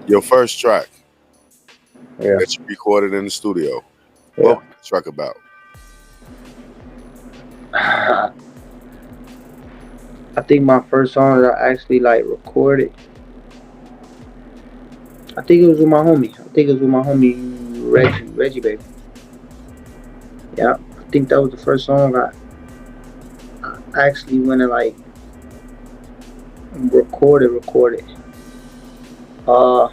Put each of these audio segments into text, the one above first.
Your first track Yeah, that you recorded in the studio. What yeah. was the track about? I think my first song that I actually like recorded, I think it was with my homie. I think it was with my homie Reggie baby. Yeah, I think that was the first song I actually went and like recorded. Uh,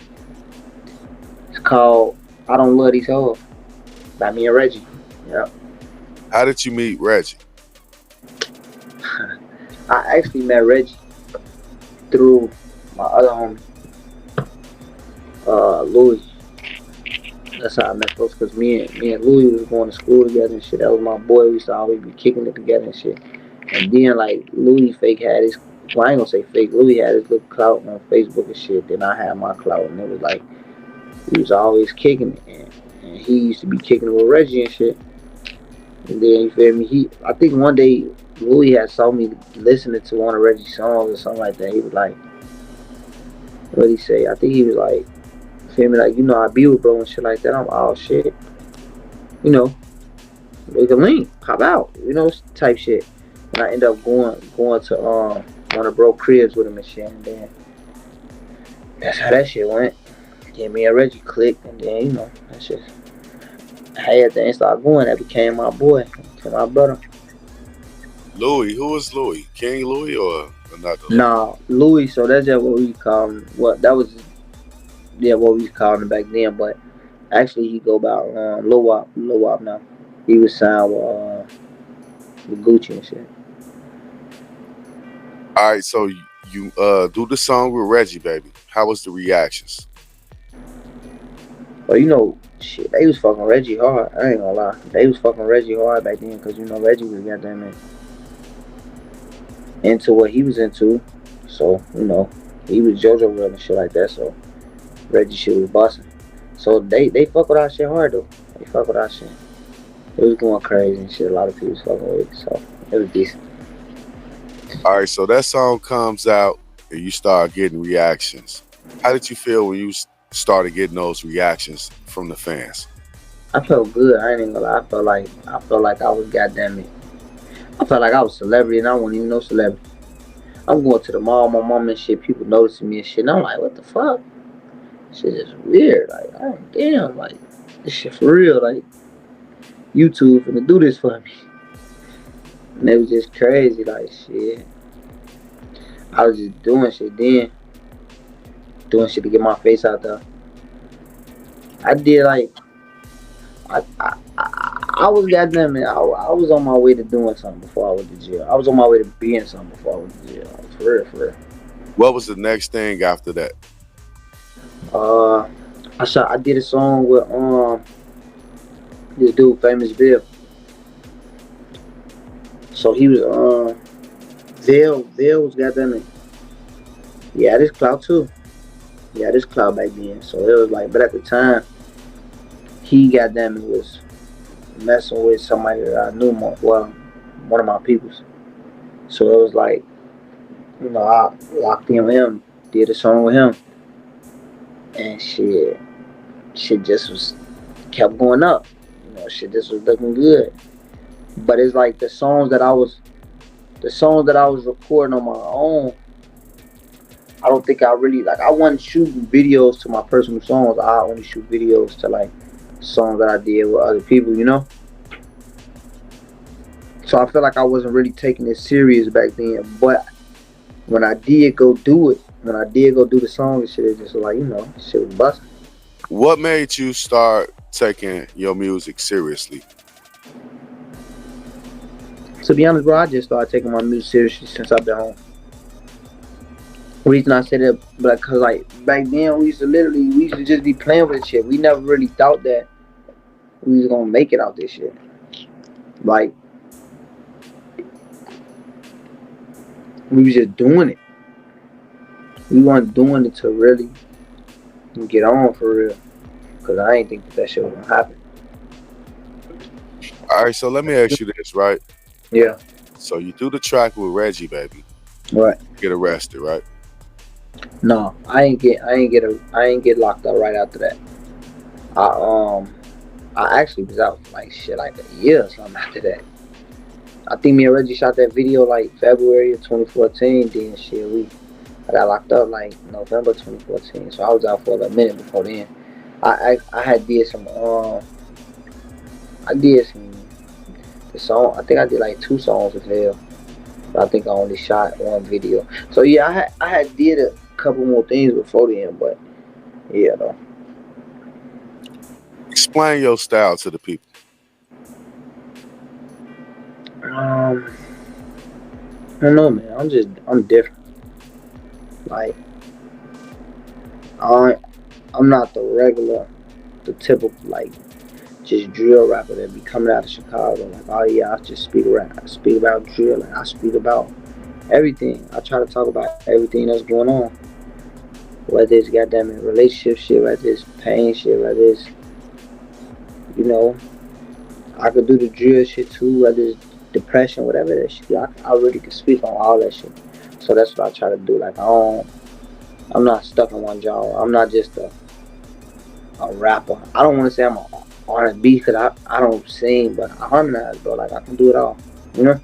it's called "I Don't Love These Hoes" by me and Reggie. Yeah, How did you meet Reggie? I actually met Reggie through my other homie, Louis. That's how I met folks, cause me and Louis was going to school together and shit. That was my boy. We used to always be kicking it together and shit. And then like Louis fake had his, well, I ain't gonna say fake. Louis had his little clout on Facebook and shit. Then I had my clout, and it was like we was always kicking it. And he used to be kicking it with Reggie and shit. And then you feel me? I think one day Louis had saw me listening to one of Reggie's songs or something like that. He was like, what he say? I think he was like, feel me? Like, I be with bro and shit like that. I'm oh shit, you know, we can link, pop out, type shit. And I end up going to one of bro cribs with him and shit. And then that's how that shit went. Yeah, me and Reggie clicked, and then that shit. I had to start going. That became my boy, became my brother. Louis. Who was Louis? King Louis or another Louis? Nah, Louis. So that's just what we call him. What that was, yeah, what we called him back then. But actually, he go by Lil Wop now. He was signed with Gucci and shit. All right, so you do the song with Reggie, baby. How was the reactions? But shit, they was fucking Reggie hard. I ain't gonna lie, they was fucking Reggie hard back then, cause Reggie was goddamn into what he was into. So he was JoJo World and shit like that. So Reggie shit was busting. So they fuck with our shit hard though. They fuck with our shit. It was going crazy and shit. A lot of people was fucking with it, so it was decent. All right, so that song comes out and you start getting reactions. How did you feel when you started getting those reactions from the fans? I felt good. I ain't even gonna lie. I felt like I was goddamn it. I felt like I was a celebrity and I wasn't even no celebrity. I'm going to the mall, my mom and shit. People noticing me and shit. And I'm like, what the fuck? Shit is weird. Like, oh damn, like this shit for real. Like YouTube finna do this for me. And it was just crazy. Like shit, I was just doing shit then, doing shit to get my face out there. I did like I was goddamn it. I was on my way to doing something before I went to jail. I was on my way to being something before I went to jail. Like, for real, for real. What was the next thing after that? Uh, I did a song with this dude, Famous Bill. So he was Vail was goddamn it. Yeah, this cloud too. Yeah, this cloud back then. So it was like, but at the time, he goddamn it was messing with somebody that I knew more. Well, one of my peoples. So it was like, I locked in with him, did a song with him, and shit just was kept going up. Shit just was looking good. But it's like the songs that I was recording on my own. I don't think I really like. I wasn't shooting videos to my personal songs. I only shoot videos to like songs that I did with other people. So I feel like I wasn't really taking it serious back then. But when I did go do it, when I did go do the song and shit, it just like shit was busting. What made you start taking your music seriously? To be honest, bro, I just started taking my music seriously since I've been home. Reason I said that, but cause like back then we used to just be playing with shit. We never really thought that we was gonna make it out this shit. Like we was just doing it. We weren't doing it to really get on for real. Cause I ain't think that shit was gonna happen. All right, so let me ask you this, right? Yeah. So you do the track with Reggie, baby. Right. Get arrested, right? No, I ain't get locked up right after that. I I actually was out for like shit like a year or something after that. I think me and Reggie shot that video like February of 2014. Then shit, I got locked up like November 2014. So I was out for a minute before then. I had did some I did some the song. I think I did like two songs with hell. But I think I only shot one video. So yeah, I had did a couple more things before then, but yeah though. Explain your style to the people. Um, I don't know, man. I'm different. Like I I'm not the typical like just drill rapper that be coming out of Chicago. Like, oh yeah, I just speak rap. I speak about drill. Like, I speak about everything. I try to talk about everything that's going on. Whether it's goddamn relationship shit, whether it's pain shit, whether it's you know, I could do the drill shit too, whether it's depression, whatever that shit. I really can speak on all that shit. So that's what I try to do. Like I'm not stuck in one genre. I'm not just a rapper. I don't want to say I'm a R&B because I don't sing, but I harmonize, bro. Like I can do it all. You know?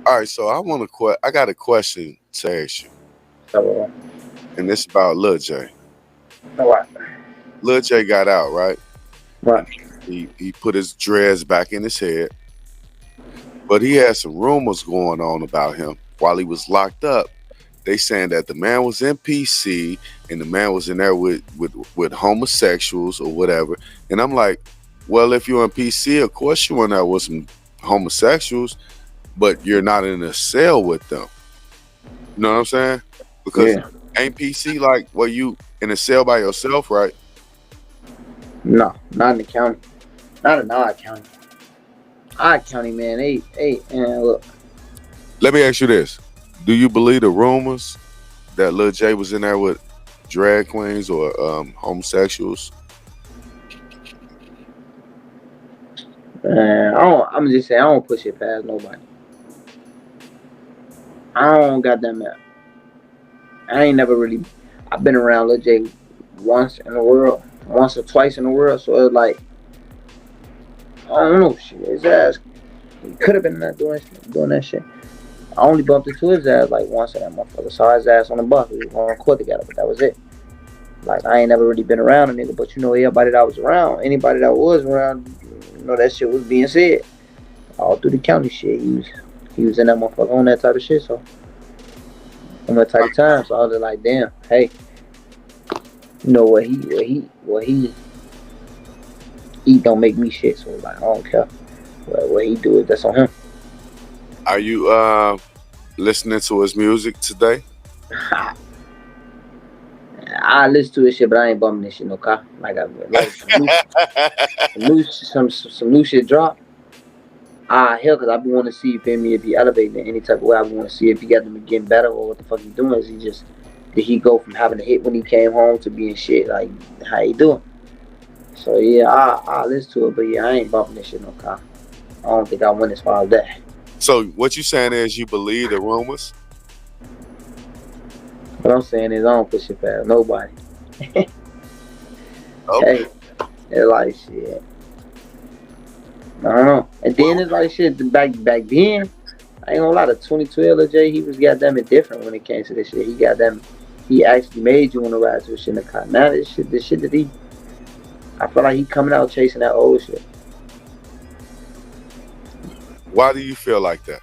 All right, so I got a question to ask you, So, and it's about Lil Jay. right, Lil Jay got out, right? right. He put his dreads back in his head, but he had some rumors going on about him while he was locked up. They saying that the man was in PC and the man was in there with homosexuals or whatever. And I'm like, well, if you're in PC, of course you in there with some homosexuals, but you're not in a cell with them. You know what I'm saying? Because Yeah. ain't PC like, well, you in a cell by yourself, right? No, not in the county. Not in our county. Our county, man. And look, Let me ask you this: do you believe the rumors that Lil J was in there with drag queens or homosexuals? man. I don't. I'm just saying. I don't push it past nobody. I don't got that man. I ain't never really. I've been around Lil J once in the world, once or twice in the world. So it's like I don't know. Shit, his ass. He could have been not doing that shit. I only bumped into his ass like once, and that motherfucker saw his ass on the bus. We was on court together, but that was it. Like I ain't never really been around a nigga, but everybody that was around, anybody that was around, that shit was being said all through the county. Shit, he was in that motherfucker on that type of shit. So on that type of time, so I was just like, damn, hey, what he don't make me shit. So like I don't care what he do it. That's on him. Are you listening to his music today? I listen to his shit, but I ain't bumming this shit no car. Like I like some new shit drop. Hell, cause I be want to see if he elevating in any type of way. I be want to see if he got them getting better or what the fuck he doing. Is he just did he go from having a hit when he came home to being shit? Like how he doing? So yeah, I listen to it, but yeah, I ain't bumping this shit no car. I don't think I went as far as that. So what you saying is you believe the rumors? What I'm saying is I don't push it past nobody. Okay. Hey, it's like shit. I don't know. And then it's like shit. Back then, I ain't gonna lie. The 2012 Lil J, he was goddamn it different when it came to this shit. He actually made you want to ride to a shit in the car. Now this shit that I feel like he coming out chasing that old shit. Why do you feel like that?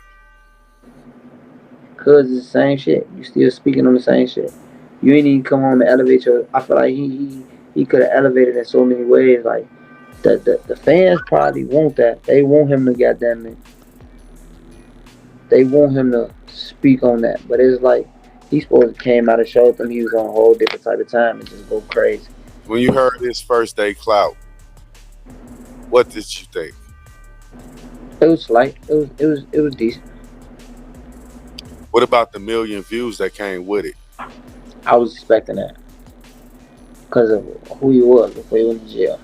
Cause it's the same shit. You still speaking on the same shit. You ain't even come home and elevate your. I feel like he could have elevated in so many ways. Like the fans probably want that. They want him to goddamn it. They want him to speak on that. But it's like he supposed to came out and showed them he was on a whole different type of time and just go crazy. When you heard his first day clout, what did you think? It was slight. It was decent. What about the million views that came with it? I was expecting that because of who he was before he went to jail.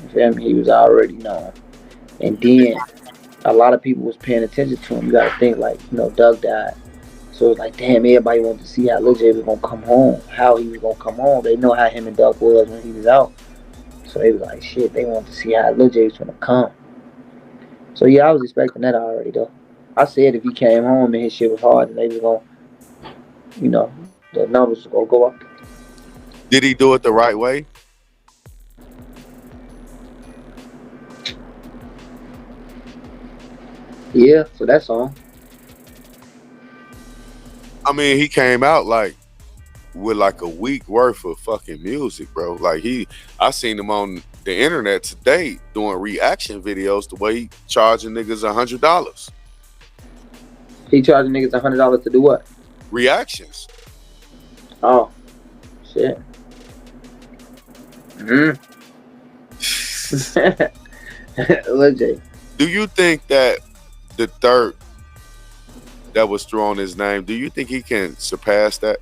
You feel me? He was already known. And then a lot of people was paying attention to him. You got to think like Doug died, So it's like, damn, everybody wanted to see how Lil Jay was gonna come home, how he was gonna come home. They know how him and Duck was when he was out. So they was like, shit, they wanted to see how Lil J was gonna come. So yeah, I was expecting that already though. I said if he came home and his shit was hard and they was gonna, the numbers was gonna go up. Did he do it the right way? Yeah, so that song. I mean, he came out like with like a week worth of fucking music, bro. Like I seen him on the internet today doing reaction videos the way he charging niggas $100. He charging niggas $100 to do what? Reactions. Oh, shit. Lil J. Do you think that the third that was thrown his name, do you think he can surpass that?